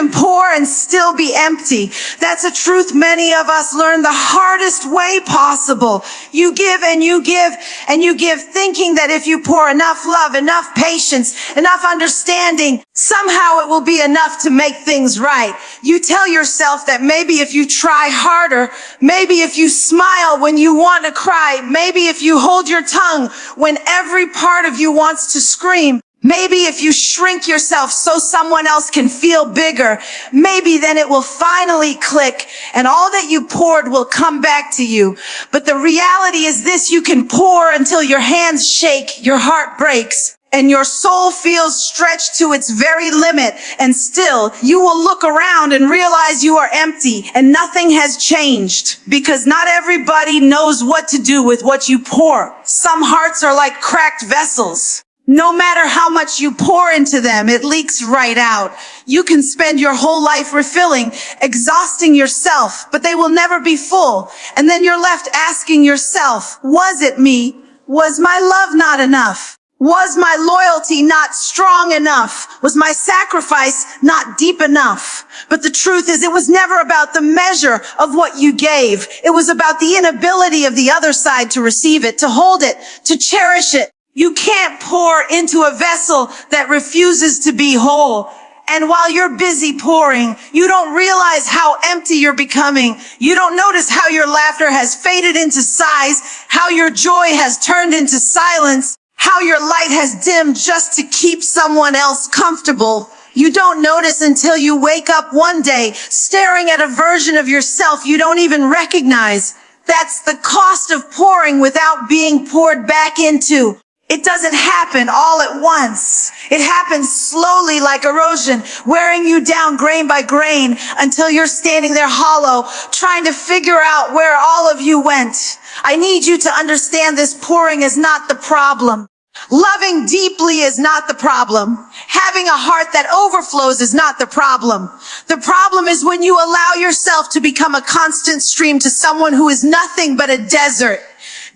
can pour and still be empty. That's a truth many of us learn the hardest way possible. You give and you give and you give, thinking that if you pour enough love, enough patience, enough understanding, somehow it will be enough to make things right. You tell yourself that maybe if you try harder, maybe if you smile when you want to cry, maybe if you hold your tongue when every part of you wants to scream, maybe if you shrink yourself so someone else can feel bigger, maybe then it will finally click and all that you poured will come back to you. But the reality is this: you can pour until your hands shake, your heart breaks, and your soul feels stretched to its very limit, and still you will look around and realize you are empty and nothing has changed, because not everybody knows what to do with what you pour. Some hearts are like cracked vessels. No matter how much you pour into them, it leaks right out. You can spend your whole life refilling, exhausting yourself, but they will never be full. And then you're left asking yourself, was it me? Was my love not enough? Was my loyalty not strong enough? Was my sacrifice not deep enough? But the truth is, it was never about the measure of what you gave. It was about the inability of the other side to receive it, to hold it, to cherish it. You can't pour into a vessel that refuses to be whole. And while you're busy pouring, you don't realize how empty you're becoming. You don't notice how your laughter has faded into sighs, how your joy has turned into silence, how your light has dimmed just to keep someone else comfortable. You don't notice until you wake up one day staring at a version of yourself you don't even recognize. That's the cost of pouring without being poured back into. It doesn't happen all at once. It happens slowly like erosion, wearing you down grain by grain until you're standing there hollow, trying to figure out where all of you went. I need you to understand this: pouring is not the problem. Loving deeply is not the problem. Having a heart that overflows is not the problem. The problem is when you allow yourself to become a constant stream to someone who is nothing but a desert.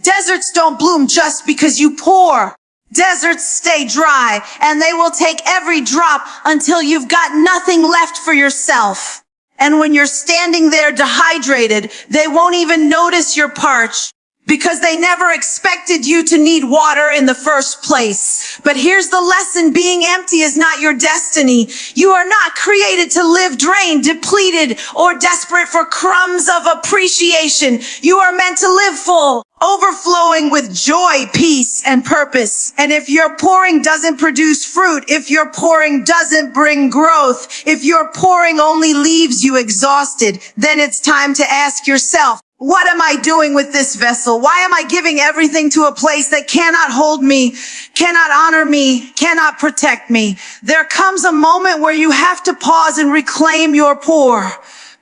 Deserts don't bloom just because you pour. Deserts stay dry, and they will take every drop until you've got nothing left for yourself. And when you're standing there dehydrated, they won't even notice you're parched, because they never expected you to need water in the first place. But here's the lesson: being empty is not your destiny. You are not created to live drained, depleted, or desperate for crumbs of appreciation. You are meant to live full, overflowing with joy, peace, and purpose. And if your pouring doesn't produce fruit, if your pouring doesn't bring growth, if your pouring only leaves you exhausted, then it's time to ask yourself, what am I doing with this vessel? Why am I giving everything to a place that cannot hold me, cannot honor me, cannot protect me? There comes a moment where you have to pause and reclaim your pour,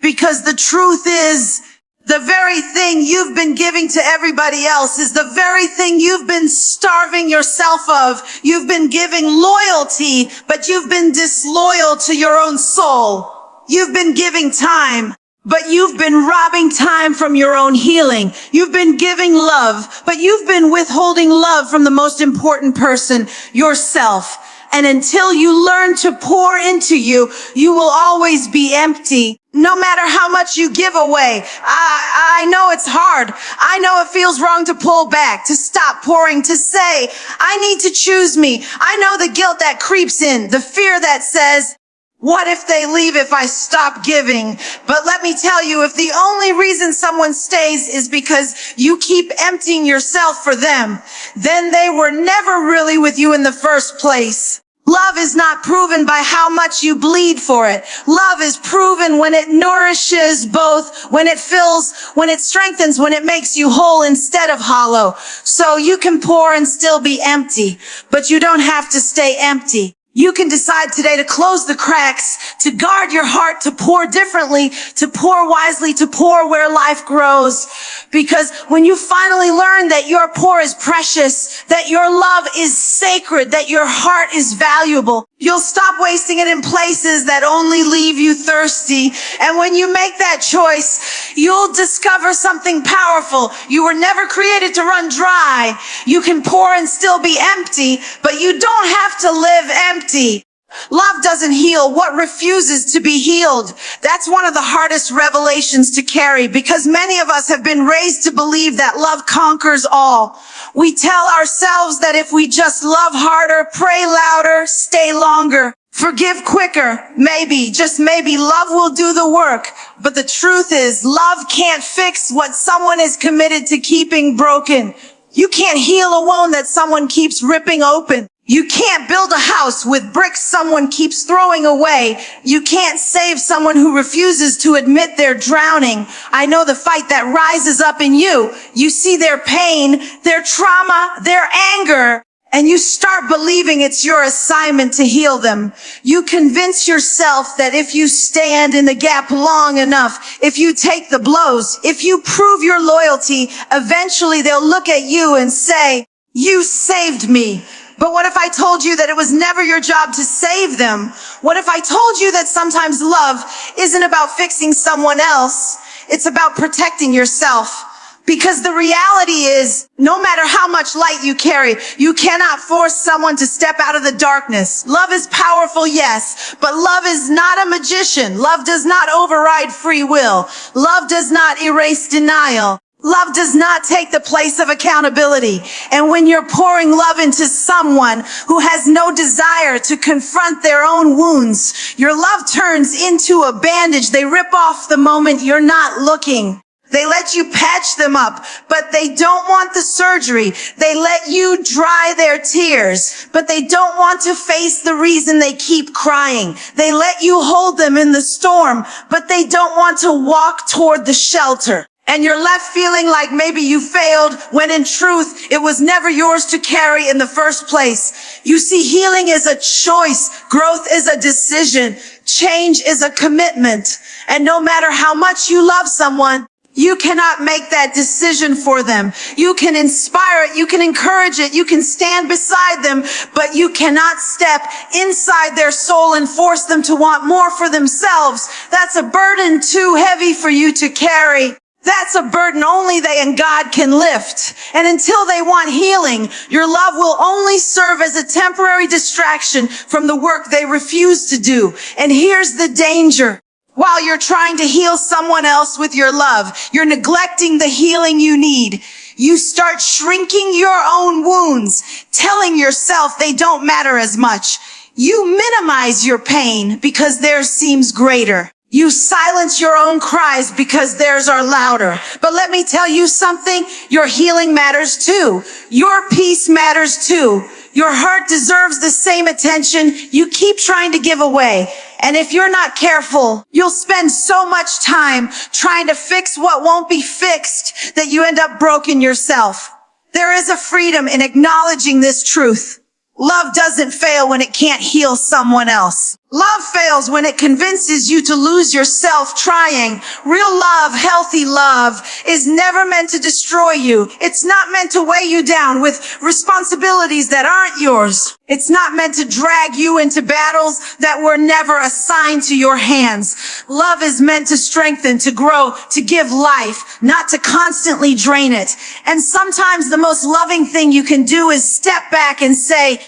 because the truth is, the very thing you've been giving to everybody else is the very thing you've been starving yourself of. You've been giving loyalty, but you've been disloyal to your own soul. You've been giving time, but you've been robbing time from your own healing. You've been giving love, but you've been withholding love from the most important person, yourself. And until you learn to pour into you, you will always be empty. No matter how much you give away. I know it's hard. I know it feels wrong to pull back, to stop pouring, to say, I need to choose me. I know the guilt that creeps in, the fear that says, what if they leave if I stop giving? But let me tell you, if the only reason someone stays is because you keep emptying yourself for them, then they were never really with you in the first place. Love is not proven by how much you bleed for it. Love is proven when it nourishes both, when it fills, when it strengthens, when it makes you whole instead of hollow. So you can pour and still be empty, but you don't have to stay empty. You can decide today to close the cracks, to guard your heart, to pour differently, to pour wisely, to pour where life grows. Because when you finally learn that your pour is precious, that your love is sacred, that your heart is valuable, you'll stop wasting it in places that only leave you thirsty. And when you make that choice, you'll discover something powerful. You were never created to run dry. You can pour and still be empty, but you don't have to live empty. Love doesn't heal what refuses to be healed. That's one of the hardest revelations to carry because many of us have been raised to believe that love conquers all. We tell ourselves that if we just love harder, pray louder, stay longer, forgive quicker, maybe, just maybe, love will do the work. But the truth is, love can't fix what someone is committed to keeping broken. You can't heal a wound that someone keeps ripping open. You can't build a house with bricks someone keeps throwing away. You can't save someone who refuses to admit they're drowning. I know the fight that rises up in you. You see their pain, their trauma, their anger, and you start believing it's your assignment to heal them. You convince yourself that if you stand in the gap long enough, if you take the blows, if you prove your loyalty, eventually they'll look at you and say, "You saved me." But what if I told you that it was never your job to save them? What if I told you that sometimes love isn't about fixing someone else? It's about protecting yourself. Because the reality is, no matter how much light you carry, you cannot force someone to step out of the darkness. Love is powerful, yes, but love is not a magician. Love does not override free will. Love does not erase denial. Love does not take the place of accountability. And when you're pouring love into someone who has no desire to confront their own wounds, your love turns into a bandage they rip off the moment you're not looking. They let you patch them up, but they don't want the surgery. They let you dry their tears, but they don't want to face the reason they keep crying. They let you hold them in the storm, but they don't want to walk toward the shelter. And you're left feeling like maybe you failed when in truth, it was never yours to carry in the first place. You see, healing is a choice. Growth is a decision. Change is a commitment. And no matter how much you love someone, you cannot make that decision for them. You can inspire it. You can encourage it. You can stand beside them, but you cannot step inside their soul and force them to want more for themselves. That's a burden too heavy for you to carry. That's a burden only they and God can lift. And until they want healing, your love will only serve as a temporary distraction from the work they refuse to do. And here's the danger. While you're trying to heal someone else with your love, you're neglecting the healing you need. You start shrinking your own wounds, telling yourself they don't matter as much. You minimize your pain because theirs seems greater. You silence your own cries because theirs are louder. But let me tell you something, your healing matters too. Your peace matters too. Your heart deserves the same attention you keep trying to give away. And if you're not careful, you'll spend so much time trying to fix what won't be fixed that you end up broken yourself. There is a freedom in acknowledging this truth. Love doesn't fail when it can't heal someone else. Love fails when it convinces you to lose yourself trying. Real love, healthy love, is never meant to destroy you. It's not meant to weigh you down with responsibilities that aren't yours. It's not meant to drag you into battles that were never assigned to your hands. Love is meant to strengthen, to grow, to give life, not to constantly drain it. And sometimes the most loving thing you can do is step back and say,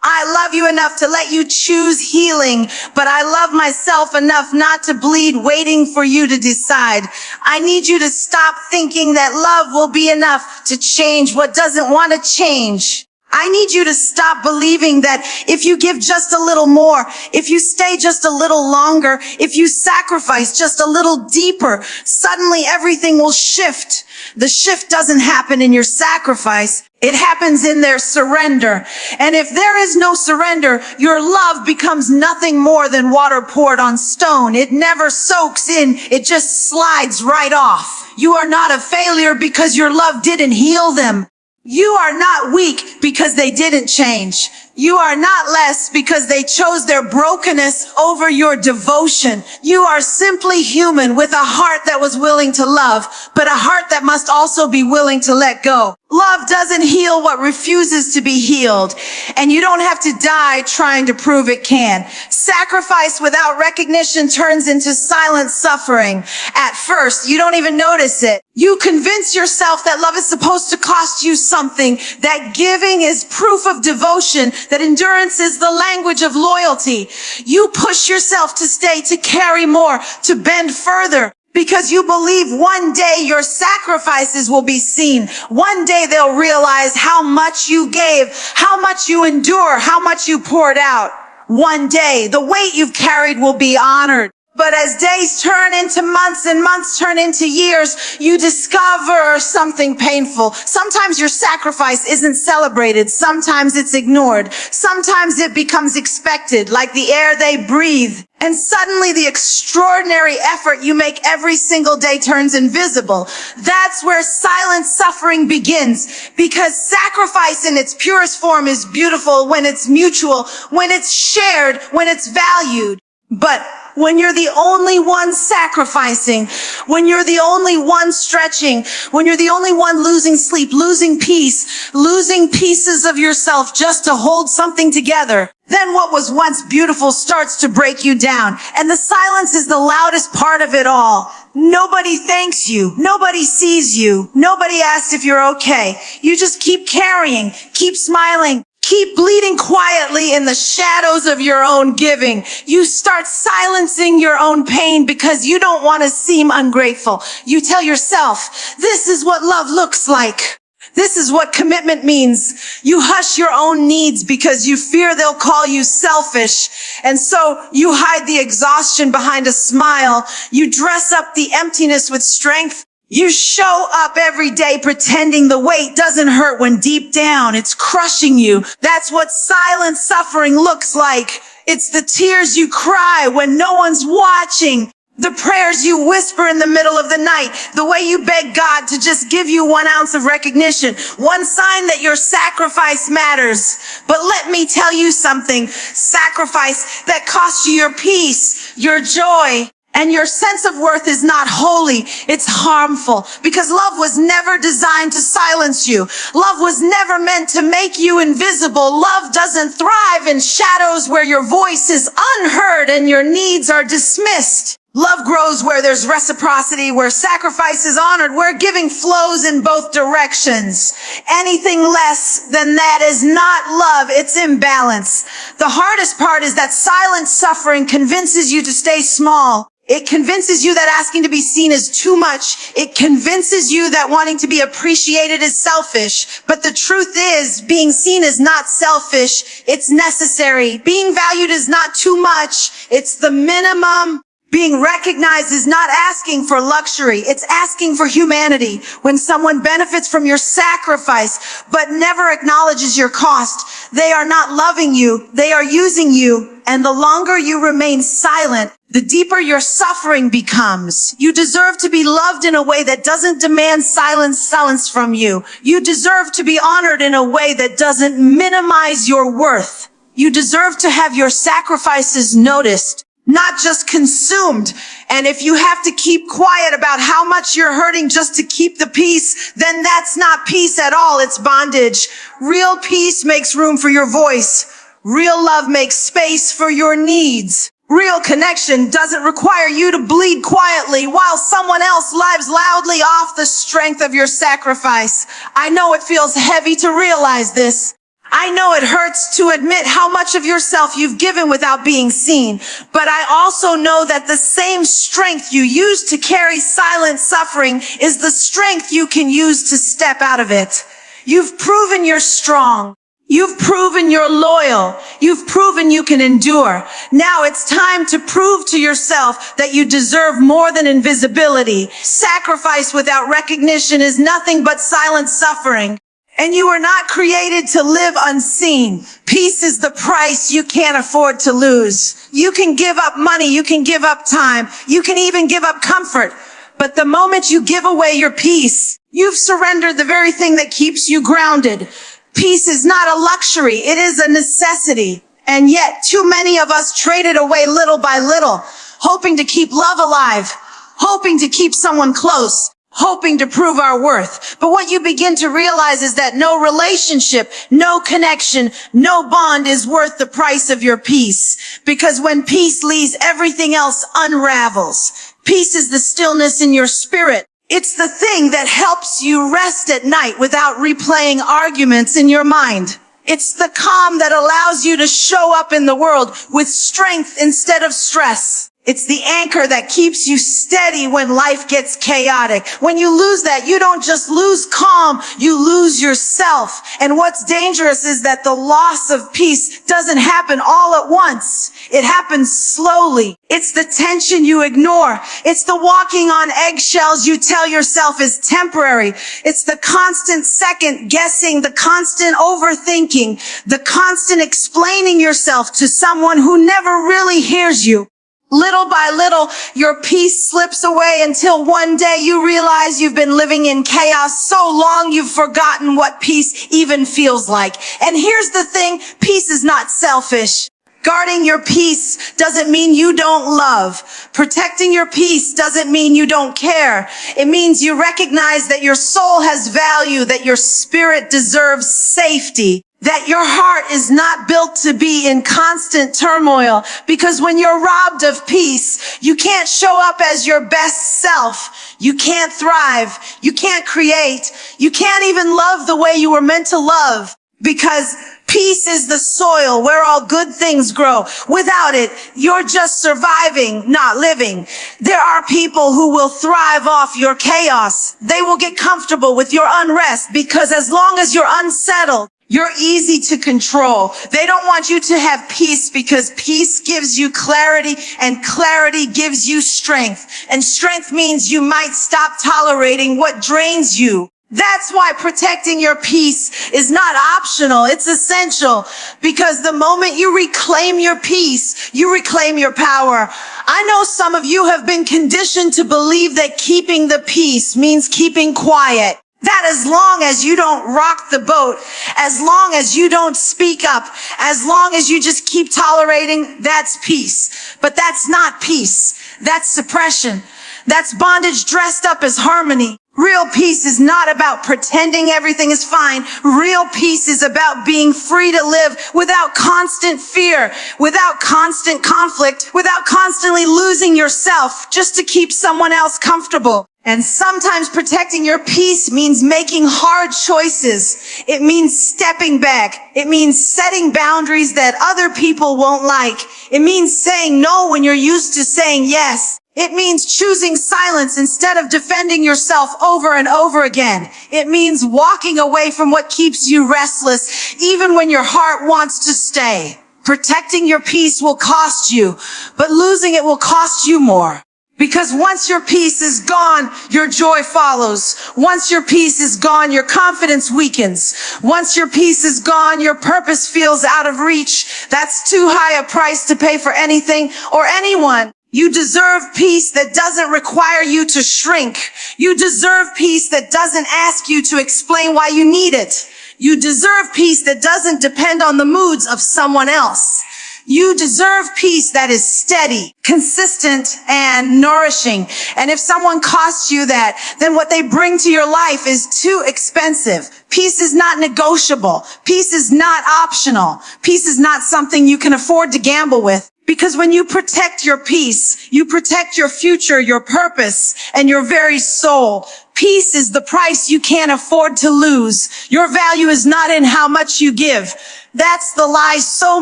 I love you enough to let you choose healing, but I love myself enough not to bleed waiting for you to decide. I need you to stop thinking that love will be enough to change what doesn't want to change. I need you to stop believing that if you give just a little more, if you stay just a little longer, if you sacrifice just a little deeper, suddenly everything will shift. The shift doesn't happen in your sacrifice. It happens in their surrender. And if there is no surrender, your love becomes nothing more than water poured on stone. It never soaks in. It just slides right off. You are not a failure because your love didn't heal them. You are not weak because they didn't change. You are not less because they chose their brokenness over your devotion. You are simply human with a heart that was willing to love, but a heart that must also be willing to let go. Love doesn't heal what refuses to be healed, and you don't have to die trying to prove it can. Sacrifice without recognition turns into silent suffering. At first, you don't even notice it. You convince yourself that love is supposed to cost you something, that giving is proof of devotion, that endurance is the language of loyalty. You push yourself to stay, to carry more, to bend further, because you believe one day your sacrifices will be seen. One day they'll realize how much you gave, how much you endure, how much you poured out. One day the weight you've carried will be honored. But as days turn into months and months turn into years, you discover something painful. Sometimes your sacrifice isn't celebrated. Sometimes it's ignored. Sometimes it becomes expected, like the air they breathe. And suddenly the extraordinary effort you make every single day turns invisible. That's where silent suffering begins, because sacrifice in its purest form is beautiful when it's mutual, when it's shared, when it's valued. But when you're the only one sacrificing, when you're the only one stretching, when you're the only one losing sleep, losing peace, losing pieces of yourself just to hold something together, then what was once beautiful starts to break you down. And the silence is the loudest part of it all. Nobody thanks you. Nobody sees you. Nobody asks if you're okay. You just keep carrying, keep smiling. Keep bleeding quietly in the shadows of your own giving. You start silencing your own pain because you don't want to seem ungrateful. You tell yourself, this is what love looks like. This is what commitment means. You hush your own needs because you fear they'll call you selfish. And so you hide the exhaustion behind a smile. You dress up the emptiness with strength. You show up every day pretending the weight doesn't hurt when deep down it's crushing you. That's what silent suffering looks like. It's the tears you cry when no one's watching. The prayers you whisper in the middle of the night. The way you beg God to just give you 1 ounce of recognition. One sign that your sacrifice matters. But let me tell you something. Sacrifice that costs you your peace, your joy, and your sense of worth is not holy. It's harmful, because love was never designed to silence you. Love was never meant to make you invisible. Love doesn't thrive in shadows where your voice is unheard and your needs are dismissed. Love grows where there's reciprocity, where sacrifice is honored, where giving flows in both directions. Anything less than that is not love, it's imbalance. The hardest part is that silent suffering convinces you to stay small. It convinces you that asking to be seen is too much. It convinces you that wanting to be appreciated is selfish. But the truth is, being seen is not selfish. It's necessary. Being valued is not too much. It's the minimum. Being recognized is not asking for luxury. It's asking for humanity. When someone benefits from your sacrifice, but never acknowledges your cost, they are not loving you. They are using you. And the longer you remain silent, the deeper your suffering becomes. You deserve to be loved in a way that doesn't demand silence from you. You deserve to be honored in a way that doesn't minimize your worth. You deserve to have your sacrifices noticed, not just consumed. And if you have to keep quiet about how much you're hurting just to keep the peace, then that's not peace at all. It's bondage. Real peace makes room for your voice. Real love makes space for your needs. Real connection doesn't require you to bleed quietly while someone else lives loudly off the strength of your sacrifice. I know it feels heavy to realize this. I know it hurts to admit how much of yourself you've given without being seen, but I also know that the same strength you use to carry silent suffering is the strength you can use to step out of it. You've proven you're strong. You've proven you're loyal. You've proven you can endure. Now it's time to prove to yourself that you deserve more than invisibility. Sacrifice without recognition is nothing but silent suffering. And you were not created to live unseen. Peace is the price you can't afford to lose. You can give up money. You can give up time. You can even give up comfort. But the moment you give away your peace, you've surrendered the very thing that keeps you grounded. Peace is not a luxury. It is a necessity. And yet too many of us trade it away little by little, hoping to keep love alive, hoping to keep someone close, hoping to prove our worth. But what you begin to realize is that no relationship, no connection, no bond is worth the price of your peace. Because when peace leaves, everything else unravels. Peace is the stillness in your spirit. It's the thing that helps you rest at night without replaying arguments in your mind. It's the calm that allows you to show up in the world with strength instead of stress. It's the anchor that keeps you steady when life gets chaotic. When you lose that, you don't just lose calm, you lose yourself. And what's dangerous is that the loss of peace doesn't happen all at once. It happens slowly. It's the tension you ignore. It's the walking on eggshells you tell yourself is temporary. It's the constant second guessing, the constant overthinking, the constant explaining yourself to someone who never really hears you. Little by little, your peace slips away until one day you realize you've been living in chaos so long you've forgotten what peace even feels like. And here's the thing, peace is not selfish. Guarding your peace doesn't mean you don't love. Protecting your peace doesn't mean you don't care. It means you recognize that your soul has value, that your spirit deserves safety, that your heart is not built to be in constant turmoil. Because when you're robbed of peace, you can't show up as your best self. You can't thrive. You can't create. You can't even love the way you were meant to love. Because peace is the soil where all good things grow. Without it, you're just surviving, not living. There are people who will thrive off your chaos. They will get comfortable with your unrest because as long as you're unsettled, you're easy to control. They don't want you to have peace because peace gives you clarity and clarity gives you strength. And strength means you might stop tolerating what drains you. That's why protecting your peace is not optional. It's essential because the moment you reclaim your peace, you reclaim your power. I know some of you have been conditioned to believe that keeping the peace means keeping quiet. That as long as you don't rock the boat, as long as you don't speak up, as long as you just keep tolerating, that's peace. But that's not peace. That's suppression. That's bondage dressed up as harmony. Real peace is not about pretending everything is fine. Real peace is about being free to live without constant fear, without constant conflict, without constantly losing yourself just to keep someone else comfortable. And sometimes protecting your peace means making hard choices. It means stepping back. It means setting boundaries that other people won't like. It means saying no when you're used to saying yes. It means choosing silence instead of defending yourself over and over again. It means walking away from what keeps you restless, even when your heart wants to stay. Protecting your peace will cost you, but losing it will cost you more. Because once your peace is gone, your joy follows. Once your peace is gone, your confidence weakens. Once your peace is gone, your purpose feels out of reach. That's too high a price to pay for anything or anyone. You deserve peace that doesn't require you to shrink. You deserve peace that doesn't ask you to explain why you need it. You deserve peace that doesn't depend on the moods of someone else. You deserve peace that is steady, consistent, and nourishing. And if someone costs you that, then what they bring to your life is too expensive. Peace is not negotiable. Peace is not optional. Peace is not something you can afford to gamble with. Because when you protect your peace, you protect your future, your purpose, and your very soul. Peace is the price you can't afford to lose. Your value is not in how much you give. That's the lie so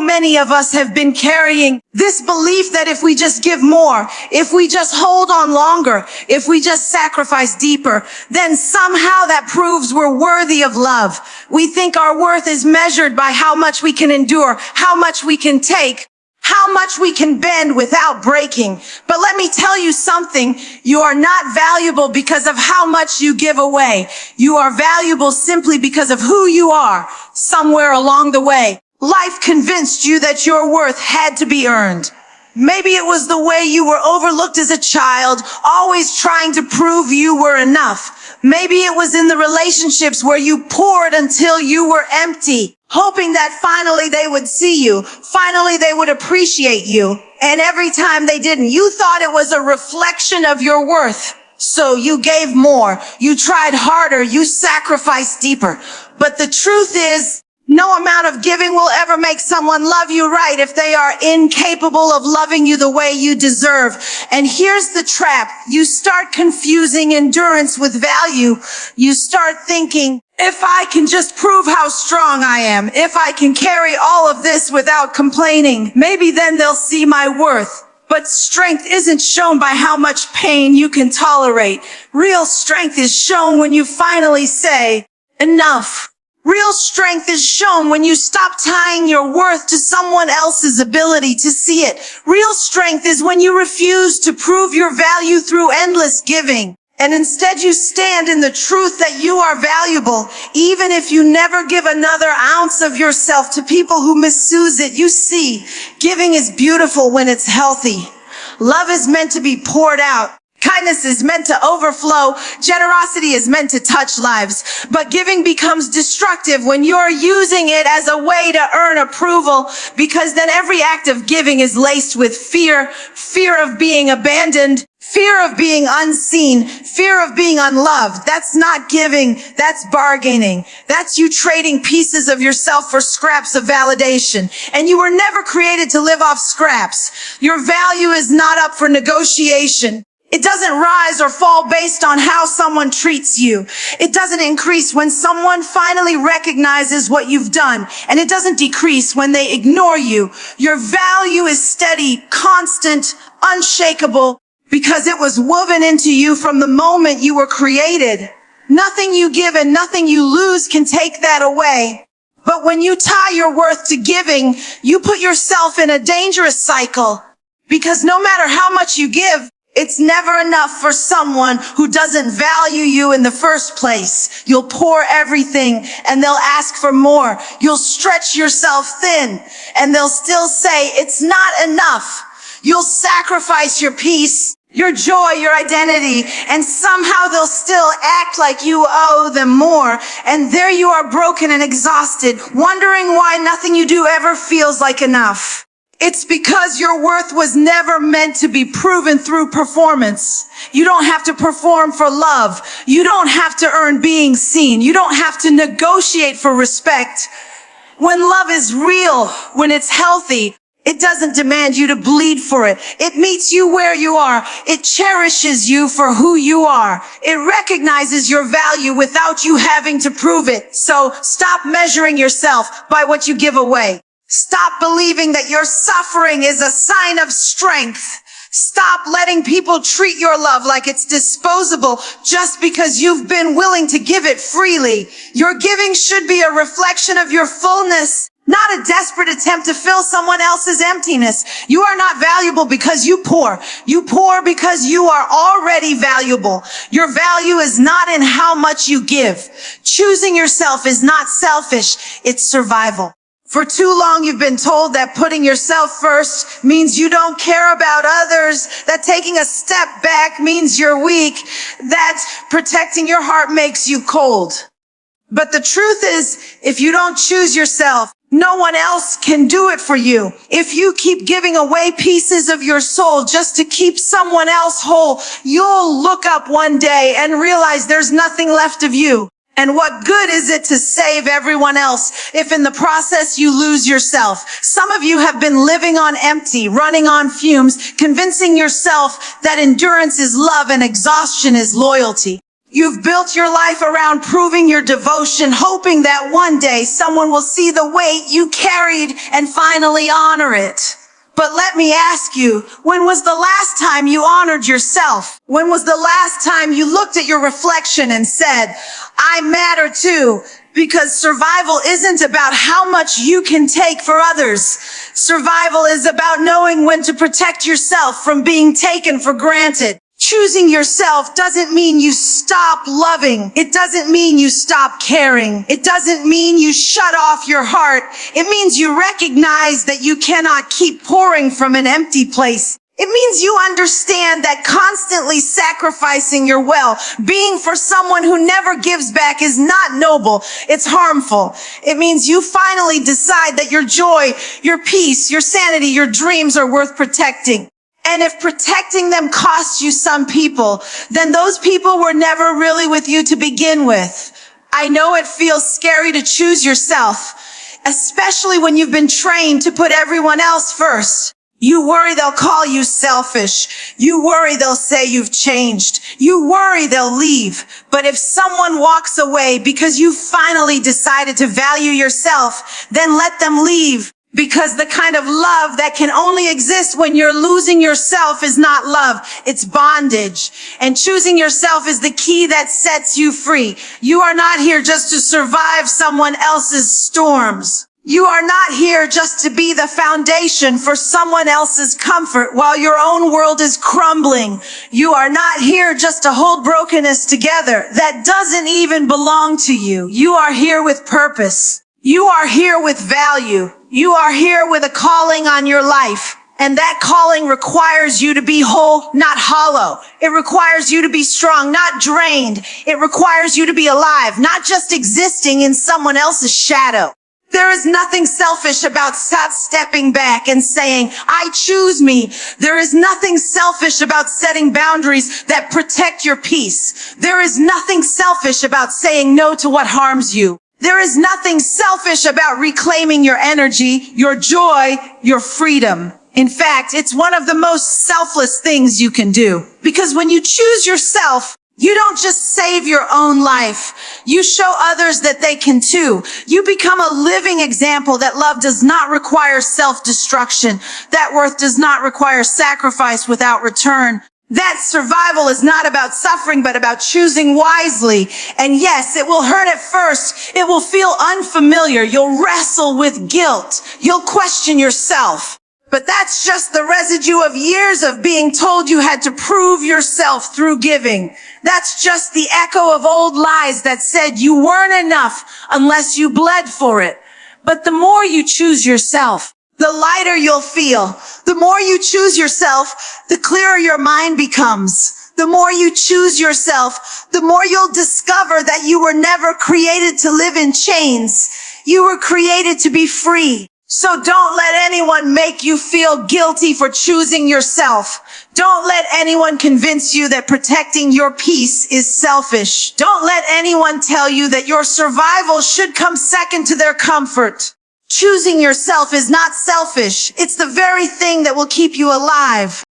many of us have been carrying. This belief that if we just give more, if we just hold on longer, if we just sacrifice deeper, then somehow that proves we're worthy of love. We think our worth is measured by how much we can endure, how much we can take, how much we can bend without breaking. But let me tell you something. You are not valuable because of how much you give away. You are valuable simply because of who you are somewhere along the way. Life convinced you that your worth had to be earned. Maybe it was the way you were overlooked as a child, always trying to prove you were enough. Maybe it was in the relationships where you poured until you were empty, hoping that finally they would see you, finally they would appreciate you. And every time they didn't, you thought it was a reflection of your worth. So you gave more, you tried harder, you sacrificed deeper. But the truth is, no amount of giving will ever make someone love you right if they are incapable of loving you the way you deserve. And here's the trap. You start confusing endurance with value. You start thinking If I can just prove how strong I am, if I can carry all of this without complaining, maybe then they'll see my worth. But strength isn't shown by how much pain you can tolerate. Real strength is shown when you finally say, enough. Real strength is shown when you stop tying your worth to someone else's ability to see it. Real strength is when you refuse to prove your value through endless giving. And instead you stand in the truth that you are valuable, even if you never give another ounce of yourself to people who misuse it. You see, giving is beautiful when it's healthy. Love is meant to be poured out. Kindness is meant to overflow. Generosity is meant to touch lives. But giving becomes destructive when you're using it as a way to earn approval, because then every act of giving is laced with fear of being abandoned, fear of being unseen, fear of being unloved. That's not giving, that's bargaining. That's you trading pieces of yourself for scraps of validation. And you were never created to live off scraps. Your value is not up for negotiation. It doesn't rise or fall based on how someone treats you. It doesn't increase when someone finally recognizes what you've done. And it doesn't decrease when they ignore you. Your value is steady, constant, unshakable, because it was woven into you from the moment you were created. Nothing you give and nothing you lose can take that away. But when you tie your worth to giving, you put yourself in a dangerous cycle. Because no matter how much you give, it's never enough for someone who doesn't value you in the first place. You'll pour everything and they'll ask for more. You'll stretch yourself thin and they'll still say it's not enough. You'll sacrifice your peace, your joy, your identity, and somehow they'll still act like you owe them more. And there you are, broken and exhausted, wondering why nothing you do ever feels like enough. It's because your worth was never meant to be proven through performance. You don't have to perform for love. You don't have to earn being seen. You don't have to negotiate for respect. When love is real, when it's healthy, it doesn't demand you to bleed for it. It meets you where you are. It cherishes you for who you are. It recognizes your value without you having to prove it. So stop measuring yourself by what you give away. Stop believing that your suffering is a sign of strength. Stop letting people treat your love like it's disposable just because you've been willing to give it freely. Your giving should be a reflection of your fullness, not a desperate attempt to fill someone else's emptiness. You are not valuable because you pour. You pour because you are already valuable. Your value is not in how much you give. Choosing yourself is not selfish, it's survival. For too long, you've been told that putting yourself first means you don't care about others, that taking a step back means you're weak, that protecting your heart makes you cold. But the truth is, if you don't choose yourself, no one else can do it for you. If you keep giving away pieces of your soul just to keep someone else whole, you'll look up one day and realize there's nothing left of you. And what good is it to save everyone else if in the process you lose yourself? Some of you have been living on empty, running on fumes, convincing yourself that endurance is love and exhaustion is loyalty. You've built your life around proving your devotion, hoping that one day someone will see the weight you carried and finally honor it. But let me ask you, when was the last time you honored yourself? When was the last time you looked at your reflection and said, I matter too? Because survival isn't about how much you can take for others. Survival is about knowing when to protect yourself from being taken for granted. Choosing yourself doesn't mean you stop loving. It doesn't mean you stop caring. It doesn't mean you shut off your heart. It means you recognize that you cannot keep pouring from an empty place. It means you understand that constantly sacrificing your well, being for someone who never gives back is not noble. It's harmful. It means you finally decide that your joy, your peace, your sanity, your dreams are worth protecting. And if protecting them costs you some people, then those people were never really with you to begin with. I know it feels scary to choose yourself, especially when you've been trained to put everyone else first. You worry they'll call you selfish. You worry they'll say you've changed. You worry they'll leave. But if someone walks away because you finally decided to value yourself, then let them leave. Because the kind of love that can only exist when you're losing yourself is not love, it's bondage. And choosing yourself is the key that sets you free. You are not here just to survive someone else's storms. You are not here just to be the foundation for someone else's comfort while your own world is crumbling. You are not here just to hold brokenness together that doesn't even belong to you. You are here with purpose. You are here with value. You are here with a calling on your life. And that calling requires you to be whole, not hollow. It requires you to be strong, not drained. It requires you to be alive, not just existing in someone else's shadow. There is nothing selfish about stepping back and saying, I choose me. There is nothing selfish about setting boundaries that protect your peace. There is nothing selfish about saying no to what harms you. There is nothing selfish about reclaiming your energy, your joy, your freedom. In fact, it's one of the most selfless things you can do. Because when you choose yourself, you don't just save your own life. You show others that they can too. You become a living example that love does not require self-destruction, that worth does not require sacrifice without return. That survival is not about suffering, but about choosing wisely. And yes, it will hurt at first. It will feel unfamiliar. You'll wrestle with guilt. You'll question yourself. But that's just the residue of years of being told you had to prove yourself through giving. That's just the echo of old lies that said you weren't enough unless you bled for it. But the more you choose yourself, the lighter you'll feel. The more you choose yourself, the clearer your mind becomes. The more you choose yourself, the more you'll discover that you were never created to live in chains. You were created to be free. So don't let anyone make you feel guilty for choosing yourself. Don't let anyone convince you that protecting your peace is selfish. Don't let anyone tell you that your survival should come second to their comfort. Choosing yourself is not selfish. It's the very thing that will keep you alive.